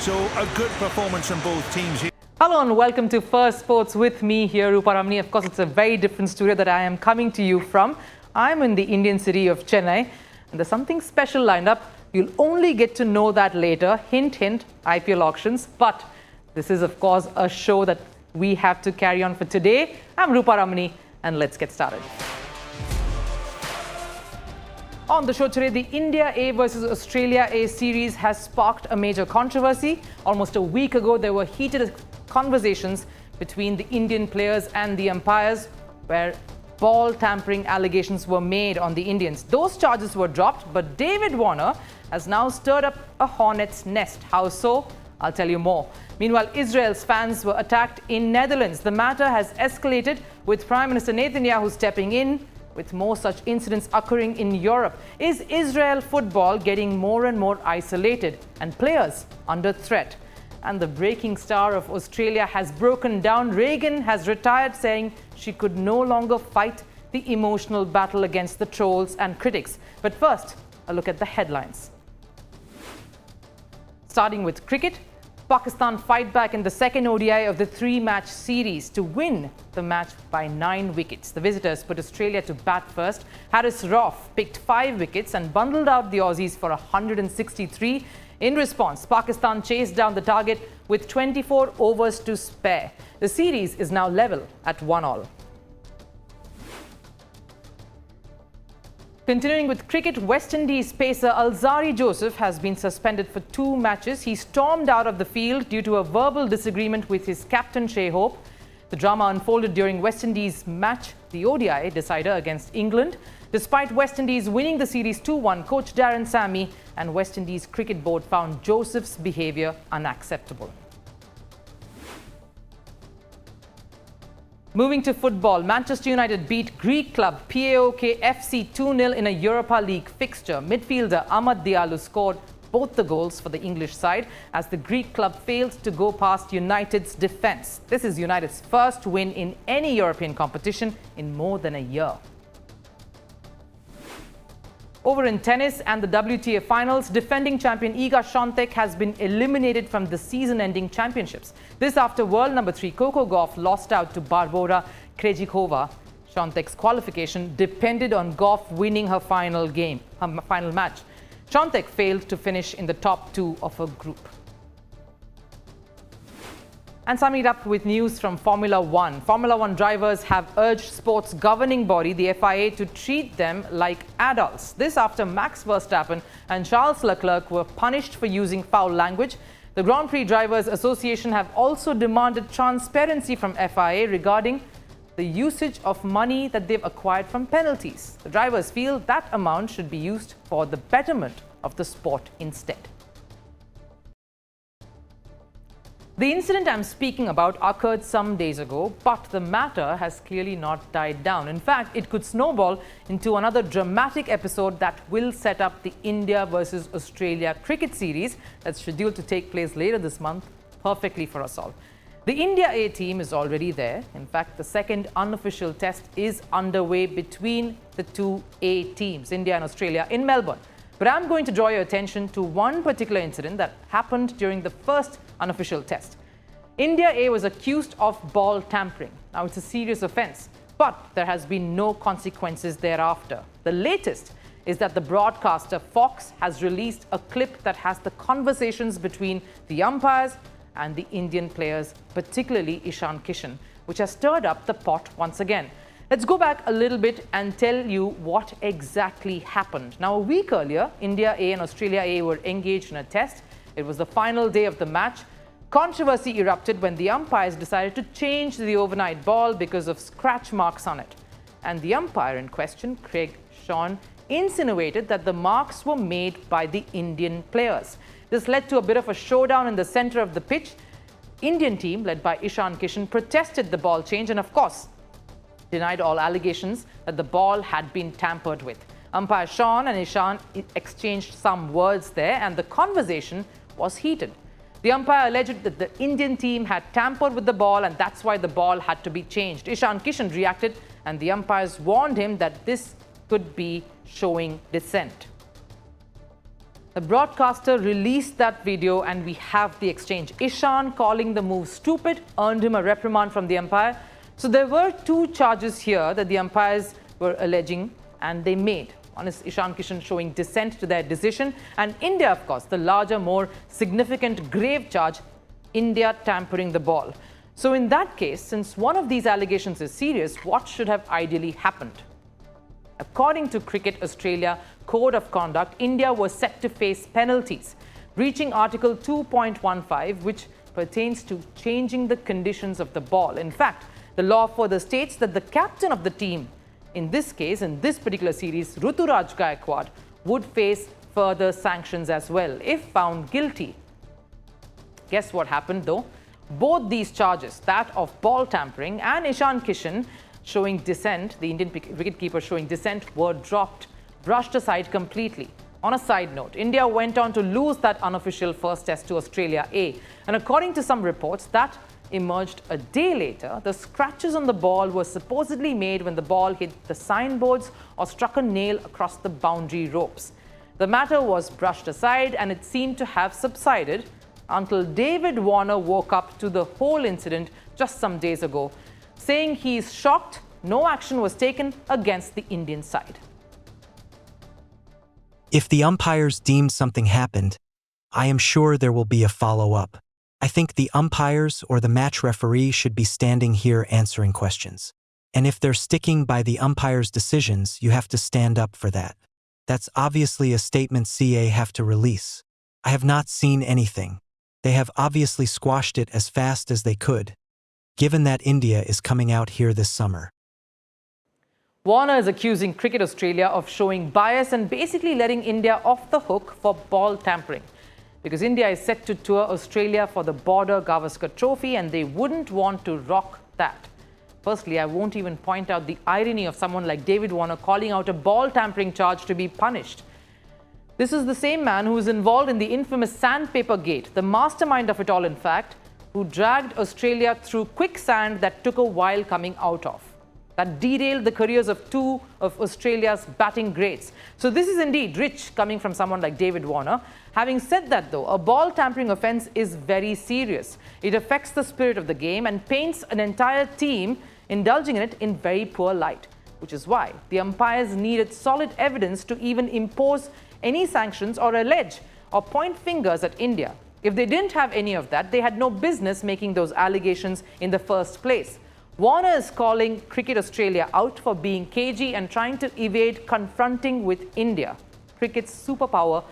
So a good performance from both teams here. Hello and welcome to Firstpost with me here, Rupha Ramani. Of course, it's a very different studio that I am coming to you from. I'm in the Indian city of Chennai, and there's something special lined up. You'll only get to know that later. Hint, hint, IPL auctions. But this is, of course, a show that we have to carry on for today. I'm Rupha Ramani, and let's get started. On the show today, the India A versus Australia A series has sparked a major controversy. Almost a week ago, there were heated conversations between the Indian players and the umpires, where ball-tampering allegations were made on the Indians. Those charges were dropped, but David Warner has now stirred up a hornet's nest. How so? I'll tell you more. Meanwhile, Israel's fans were attacked in Netherlands. The matter has escalated, with Prime Minister Netanyahu stepping in, with more such incidents occurring in Europe. Is Israel football getting more and more isolated and players under threat? And the breaking star of Australia has broken down. Reagan has retired, saying she could no longer fight the emotional battle against the trolls and critics. But first, a look at the headlines. Starting with cricket, Pakistan fight back in the second ODI of the three-match series to win the match by 9 wickets. The visitors put Australia to bat first. Haris Rauf picked 5 wickets and bundled out the Aussies for 163. In response, Pakistan chased down the target with 24 overs to spare. The series is now level at 1-1. Continuing with cricket, West Indies pacer Alzarri Joseph has been suspended for 2 matches. He stormed out of the field due to a verbal disagreement with his captain Shai Hope. The drama unfolded during West Indies' match, the ODI decider against England. Despite West Indies winning the series 2-1, coach Darren Sammy and West Indies Cricket Board found Joseph's behaviour unacceptable. Moving to football, Manchester United beat Greek club PAOK FC 2-0 in a Europa League fixture. Midfielder Amad Diallo scored both the goals for the English side as the Greek club failed to go past United's defence. This is United's first win in any European competition in more than a year. Over in tennis and the WTA finals, defending champion Iga Swiatek has been eliminated from the season-ending championships. This after world number 3 Coco Gauff lost out to Barbora Krejcikova. Swiatek's qualification depended on Gauff winning her final match. Swiatek failed to finish in the top 2 of her group. And summing it up with news from Formula 1. Formula 1 drivers have urged sports governing body, the FIA, to treat them like adults. This after Max Verstappen and Charles Leclerc were punished for using foul language. The Grand Prix Drivers Association have also demanded transparency from FIA regarding the usage of money that they've acquired from penalties. The drivers feel that amount should be used for the betterment of the sport instead. The incident I'm speaking about occurred some days ago, but the matter has clearly not died down. In fact, it could snowball into another dramatic episode that will set up the India versus Australia cricket series that's scheduled to take place later this month perfectly for us all. The India A team is already there. In fact, the second unofficial test is underway between the two A teams, India and Australia, in Melbourne. But I'm going to draw your attention to one particular incident that happened during the first unofficial test. India A was accused of ball tampering. Now, it's a serious offence, but there has been no consequences thereafter. The latest is that the broadcaster Fox has released a clip that has the conversations between the umpires and the Indian players, particularly Ishan Kishan, which has stirred up the pot once again. Let's go back a little bit and tell you what exactly happened. Now, a week earlier, India A and Australia A were engaged in a test. It was the final day of the match. Controversy erupted when the umpires decided to change the overnight ball because of scratch marks on it. And the umpire in question, Craig Sean, insinuated that the marks were made by the Indian players. This led to a bit of a showdown in the center of the pitch. Indian team, led by Ishan Kishan, protested the ball change and, of course, denied all allegations that the ball had been tampered with. Umpire Sean and Ishan exchanged some words there, and the conversation was heated. The umpire alleged that the Indian team had tampered with the ball, and that's why the ball had to be changed. Ishan Kishan reacted, and the umpires warned him that this could be showing dissent. The broadcaster released that video and we have the exchange. Ishan calling the move stupid earned him a reprimand from the umpire. So there were two charges here that the umpires were alleging and they made. One is Ishan Kishan showing dissent to their decision, and India, of course, the larger, more significant, grave charge, India tampering the ball. So in that case, since one of these allegations is serious, what should have ideally happened? According to Cricket Australia Code of Conduct, India was set to face penalties, breaching Article 2.15, which pertains to changing the conditions of the ball. In fact, the law further states that the captain of the team, in this case, in this particular series, Ruturaj Gaikwad, would face further sanctions as well if found guilty. Guess what happened though? Both these charges, that of ball tampering and Ishan Kishan showing dissent, the Indian wicketkeeper showing dissent, were dropped, brushed aside completely. On a side note, India went on to lose that unofficial first test to Australia A. And according to some reports, that emerged a day later. The scratches on the ball were supposedly made when the ball hit the signboards or struck a nail across the boundary ropes. The matter was brushed aside and it seemed to have subsided until David Warner woke up to the whole incident just some days ago, saying he is shocked no action was taken against the Indian side. If the umpires deemed something happened, I am sure there will be a follow-up. I think the umpires or the match referee should be standing here answering questions. And if they're sticking by the umpire's decisions, you have to stand up for that. That's obviously a statement CA have to release. I have not seen anything. They have obviously squashed it as fast as they could, given that India is coming out here this summer. Warner is accusing Cricket Australia of showing bias and basically letting India off the hook for ball tampering, because India is set to tour Australia for the Border Gavaskar Trophy and they wouldn't want to rock that. Firstly, I won't even point out the irony of someone like David Warner calling out a ball tampering charge to be punished. This is the same man who is involved in the infamous sandpaper gate, the mastermind of it all in fact, who dragged Australia through quicksand that took a while coming out of. That derailed the careers of two of Australia's batting greats. So this is indeed rich coming from someone like David Warner. Having said that though, a ball tampering offence is very serious. It affects the spirit of the game and paints an entire team indulging in it in very poor light, which is why the umpires needed solid evidence to even impose any sanctions or allege or point fingers at India. If they didn't have any of that, they had no business making those allegations in the first place. Warner is calling Cricket Australia out for being cagey and trying to evade confronting with India, cricket's superpower,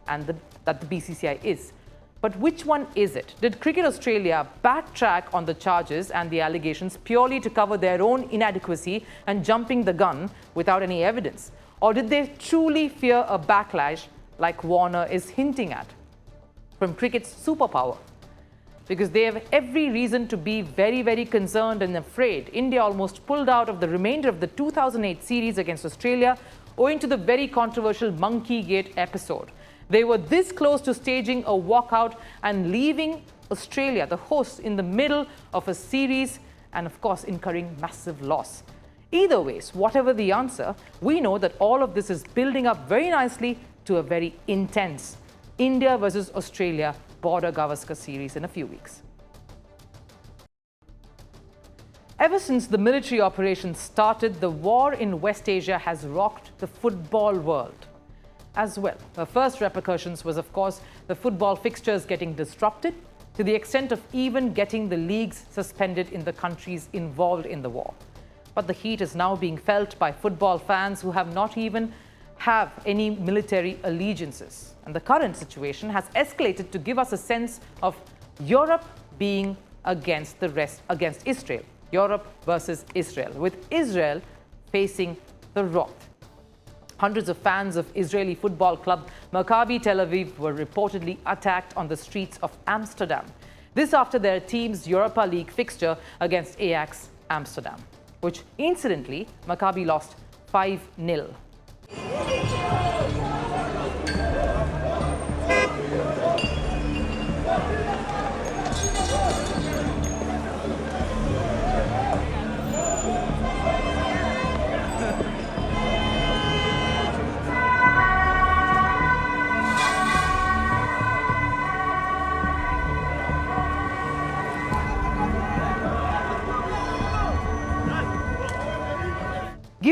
and that the BCCI is. But which one is it? Did Cricket Australia backtrack on the charges and the allegations purely to cover their own inadequacy and jumping the gun without any evidence? Or did they truly fear a backlash like Warner is hinting at from cricket's superpower? Because they have every reason to be very, very concerned and afraid. India almost pulled out of the remainder of the 2008 series against Australia owing to the very controversial Monkey Gate episode. They were this close to staging a walkout and leaving Australia, the hosts, in the middle of a series and, of course, incurring massive loss. Either ways, whatever the answer, we know that all of this is building up very nicely to a very intense India versus Australia Border Gavaskar series in a few weeks. Ever since the military operation started, the war in West Asia has rocked the football world as well. The first repercussions was, of course, the football fixtures getting disrupted to the extent of even getting the leagues suspended in the countries involved in the war. But the heat is now being felt by football fans who have not even have any military allegiances. And the current situation has escalated to give us a sense of Europe being against Israel. Europe versus Israel, with Israel facing the wrath. Hundreds of fans of Israeli football club Maccabi Tel Aviv were reportedly attacked on the streets of Amsterdam. This after their team's Europa League fixture against Ajax Amsterdam, which incidentally Maccabi lost 5-0.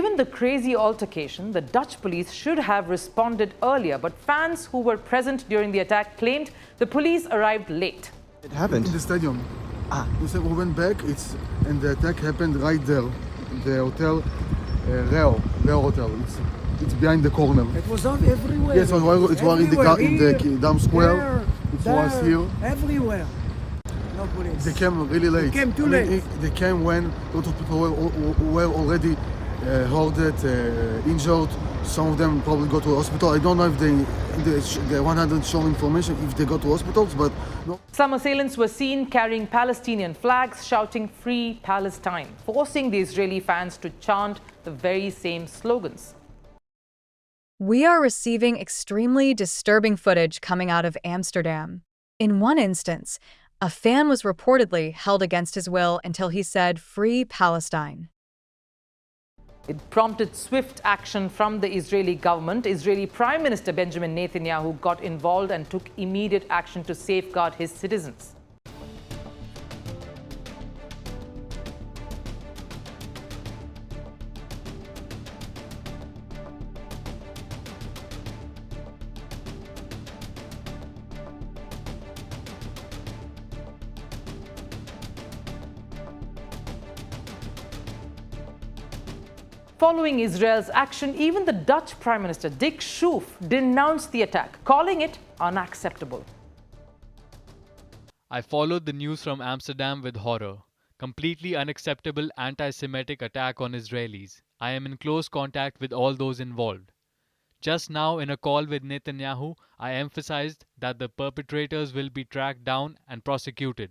Given the crazy altercation, the Dutch police should have responded earlier, but fans who were present during the attack claimed the police arrived late. It happened in the stadium. We said we went back, and the attack happened right there. The hotel, Leo Hotel. It's behind the corner. It was on everywhere. Yes, it was in the Dam Square. It was here. Everywhere. No police. They came really late. They came too late. They came when a lot of people were already hurted, injured. Some of them probably go to a hospital. I don't know if the 100 show information if they go to hospitals, but no. Some assailants were seen carrying Palestinian flags, shouting "Free Palestine," forcing the Israeli fans to chant the very same slogans. We are receiving extremely disturbing footage coming out of Amsterdam. In one instance, a fan was reportedly held against his will until he said "Free Palestine." It prompted swift action from the Israeli government. Israeli Prime Minister Benjamin Netanyahu got involved and took immediate action to safeguard his citizens. Following Israel's action, even the Dutch Prime Minister Dick Schoof denounced the attack, calling it unacceptable. I followed the news from Amsterdam with horror. Completely unacceptable anti-Semitic attack on Israelis. I am in close contact with all those involved. Just now, in a call with Netanyahu, I emphasized that the perpetrators will be tracked down and prosecuted.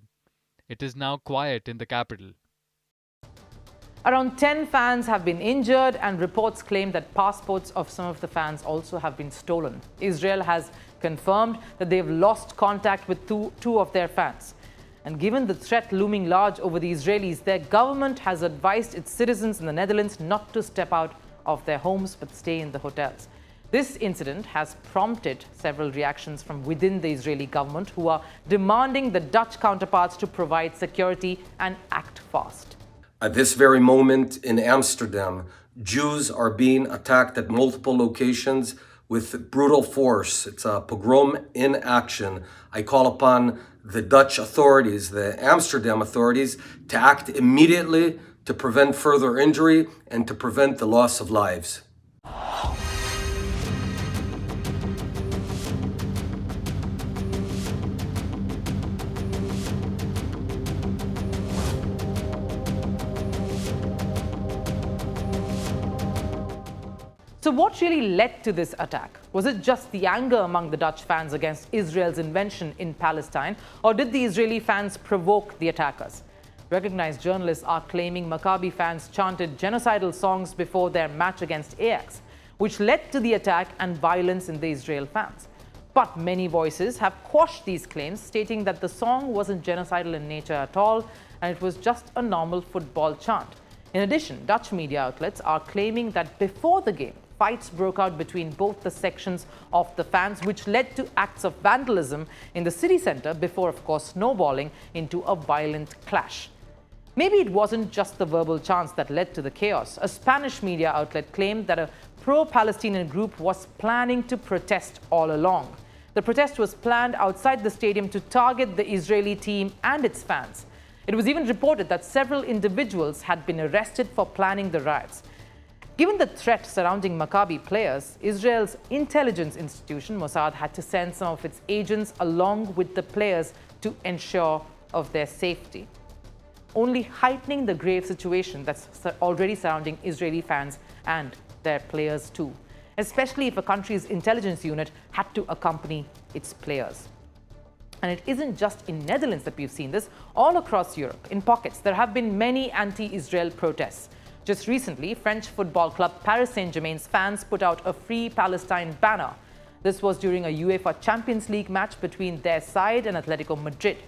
It is now quiet in the capital. Around 10 fans have been injured, and reports claim that passports of some of the fans also have been stolen. Israel has confirmed that they have lost contact with two of their fans. And given the threat looming large over the Israelis, their government has advised its citizens in the Netherlands not to step out of their homes but stay in the hotels. This incident has prompted several reactions from within the Israeli government, who are demanding the Dutch counterparts to provide security and act fast. At this very moment in Amsterdam, Jews are being attacked at multiple locations with brutal force. It's a pogrom in action. I call upon the Dutch authorities, the Amsterdam authorities, to act immediately to prevent further injury and to prevent the loss of lives. So what really led to this attack? Was it just the anger among the Dutch fans against Israel's invention in Palestine, or did the Israeli fans provoke the attackers? Recognized journalists are claiming Maccabi fans chanted genocidal songs before their match against Ajax, which led to the attack and violence in the Israel fans. But many voices have quashed these claims, stating that the song wasn't genocidal in nature at all, and it was just a normal football chant. In addition, Dutch media outlets are claiming that before the game, fights broke out between both the sections of the fans, which led to acts of vandalism in the city center before, of course, snowballing into a violent clash. Maybe it wasn't just the verbal chants that led to the chaos. A Spanish media outlet claimed that a pro-Palestinian group was planning to protest all along. The protest was planned outside the stadium to target the Israeli team and its fans. It was even reported that several individuals had been arrested for planning the riots. Given the threat surrounding Maccabi players, Israel's intelligence institution, Mossad, had to send some of its agents along with the players to ensure of their safety, only heightening the grave situation that's already surrounding Israeli fans and their players too, especially if a country's intelligence unit had to accompany its players. And it isn't just in Netherlands that we've seen this. All across Europe, in pockets, there have been many anti-Israel protests. Just recently, French football club Paris Saint-Germain's fans put out a Free Palestine banner. This was during a UEFA Champions League match between their side and Atletico Madrid.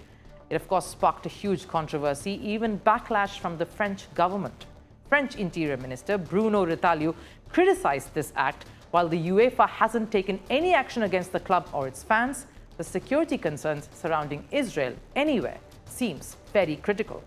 It, of course, sparked a huge controversy, even backlash from the French government. French Interior Minister Bruno Retailleau criticized this act. While the UEFA hasn't taken any action against the club or its fans, the security concerns surrounding Israel anywhere seems very critical.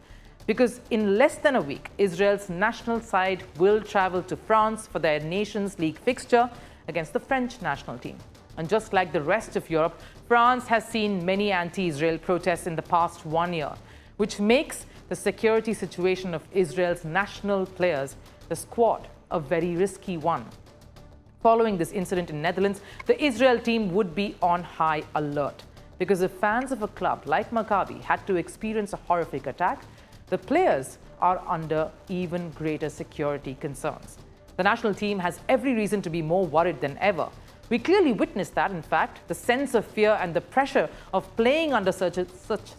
Because in less than a week, Israel's national side will travel to France for their Nations League fixture against the French national team. And just like the rest of Europe, France has seen many anti-Israel protests in the past 1 year, which makes the security situation of Israel's national players, the squad, a very risky one. Following this incident in Netherlands, the Israel team would be on high alert. Because if fans of a club like Maccabi had to experience a horrific attack, the players are under even greater security concerns. The national team has every reason to be more worried than ever. We clearly witnessed that, in fact, the sense of fear and the pressure of playing under such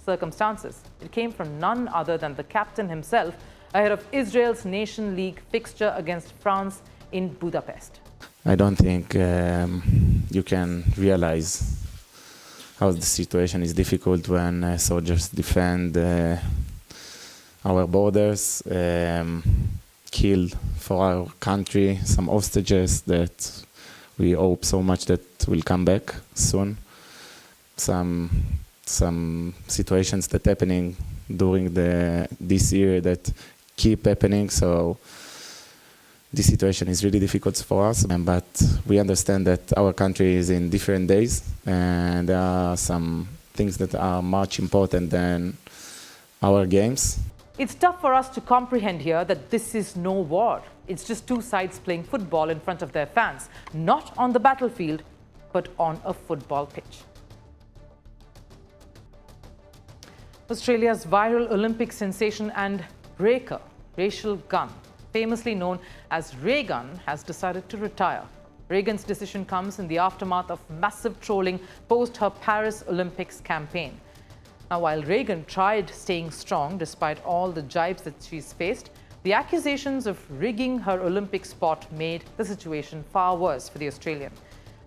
circumstances. It came from none other than the captain himself ahead of Israel's Nation League fixture against France in Budapest. I don't think you can realize how the situation is difficult when soldiers defend our borders, kill for our country some hostages that we hope so much that will come back soon. Some situations that happening during this year that keep happening, so this situation is really difficult for us, but we understand that our country is in different days and there are some things that are much important than our games. It's tough for us to comprehend here that this is no war. It's just two sides playing football in front of their fans, not on the battlefield, but on a football pitch. Australia's viral Olympic sensation and breaker, Rachel Gunn, famously known as Reagan, has decided to retire. Reagan's decision comes in the aftermath of massive trolling post her Paris Olympics campaign. Now, while Reagan tried staying strong despite all the jibes that she's faced, the accusations of rigging her Olympic spot made the situation far worse for the Australian.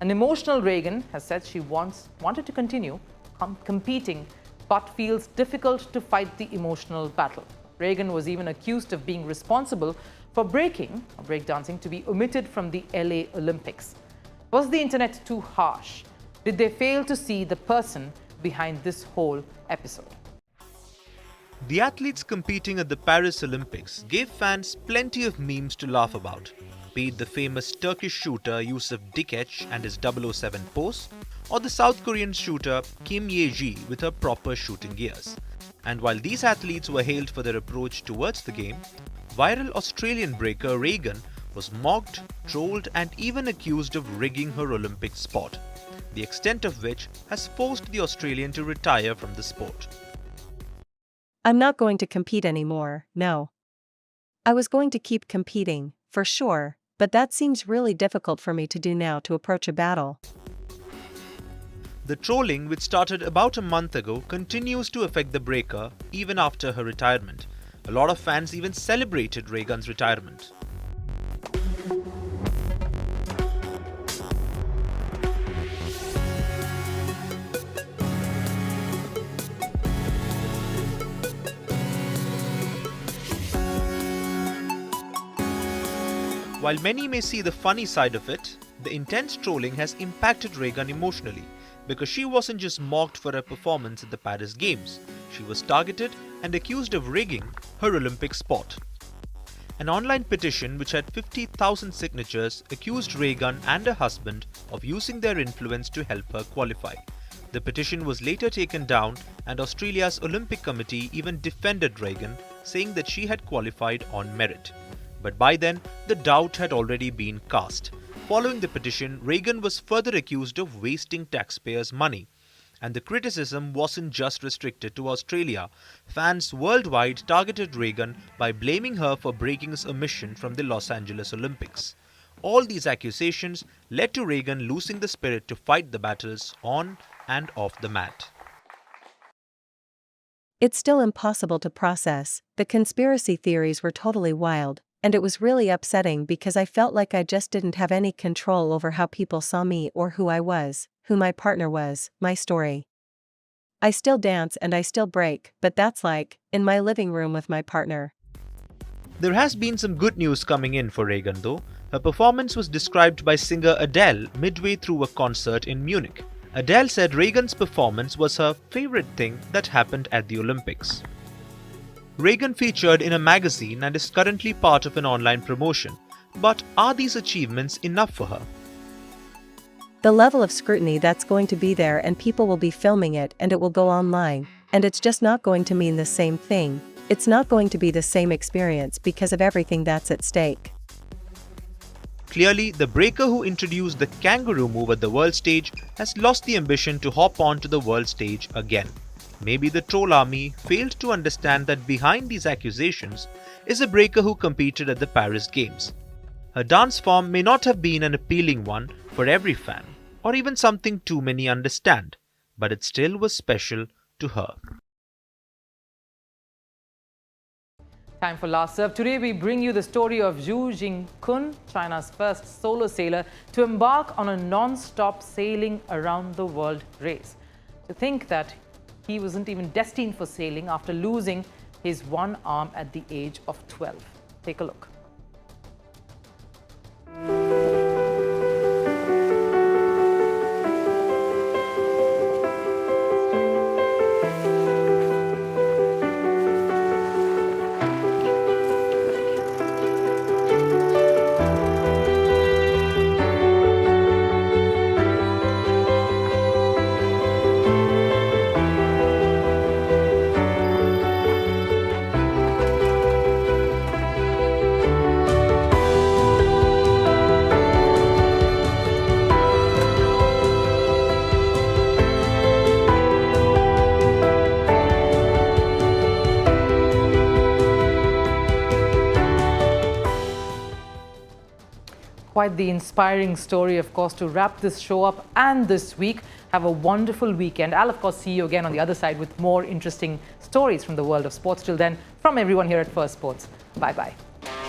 An emotional Reagan has said she wanted to continue competing, but feels difficult to fight the emotional battle. Reagan was even accused of being responsible for breakdancing to be omitted from the LA Olympics. Was the internet too harsh? Did they fail to see the person behind this whole episode? The athletes competing at the Paris Olympics gave fans plenty of memes to laugh about, be it the famous Turkish shooter Yusuf Dikeç and his 007 pose, or the South Korean shooter Kim Ye-ji with her proper shooting gears. And while these athletes were hailed for their approach towards the game, viral Australian breaker Reagan was mocked, trolled and even accused of rigging her Olympic spot, the extent of which has forced the Australian to retire from the sport. I'm not going to compete anymore, no. I was going to keep competing, for sure, but that seems really difficult for me to do now to approach a battle. The trolling, which started about a month ago, continues to affect the breaker even after her retirement. A lot of fans even celebrated Reagan's retirement. While many may see the funny side of it, the intense trolling has impacted Reagan emotionally, because she wasn't just mocked for her performance at the Paris Games, she was targeted and accused of rigging her Olympic spot. An online petition which had 50,000 signatures accused Reagan and her husband of using their influence to help her qualify. The petition was later taken down and Australia's Olympic Committee even defended Reagan, saying that she had qualified on merit. But by then, the doubt had already been cast. Following the petition, Reagan was further accused of wasting taxpayers' money. And the criticism wasn't just restricted to Australia. Fans worldwide targeted Reagan by blaming her for breaking his omission from the Los Angeles Olympics. All these accusations led to Reagan losing the spirit to fight the battles on and off the mat. It's still impossible to process. The conspiracy theories were totally wild. And it was really upsetting because I felt like I just didn't have any control over how people saw me or who I was, who my partner was, my story. I still dance and I still break, but that's like, in my living room with my partner. There has been some good news coming in for Reagan though. Her performance was described by singer Adele midway through a concert in Munich. Adele said Reagan's performance was her favorite thing that happened at the Olympics. Reagan featured in a magazine and is currently part of an online promotion. But are these achievements enough for her? The level of scrutiny that's going to be there, and people will be filming it, and it will go online, and it's just not going to mean the same thing. It's not going to be the same experience because of everything that's at stake. Clearly, the breaker who introduced the kangaroo move at the world stage has lost the ambition to hop onto the world stage again. Maybe the troll army failed to understand that behind these accusations is a breaker who competed at the Paris Games. Her dance form may not have been an appealing one for every fan, or even something too many understand, but it still was special to her. Time for Last Serve. Today we bring you the story of Zhu Jingkun, China's first solo sailor to embark on a non-stop sailing around the world race. To think that he wasn't even destined for sailing after losing his one arm at the age of 12. Take a look. Quite the inspiring story, of course, to wrap this show up and this week. Have a wonderful weekend. I'll, of course, see you again on the other side with more interesting stories from the world of sports. Till then, from everyone here at Firstpost, bye-bye.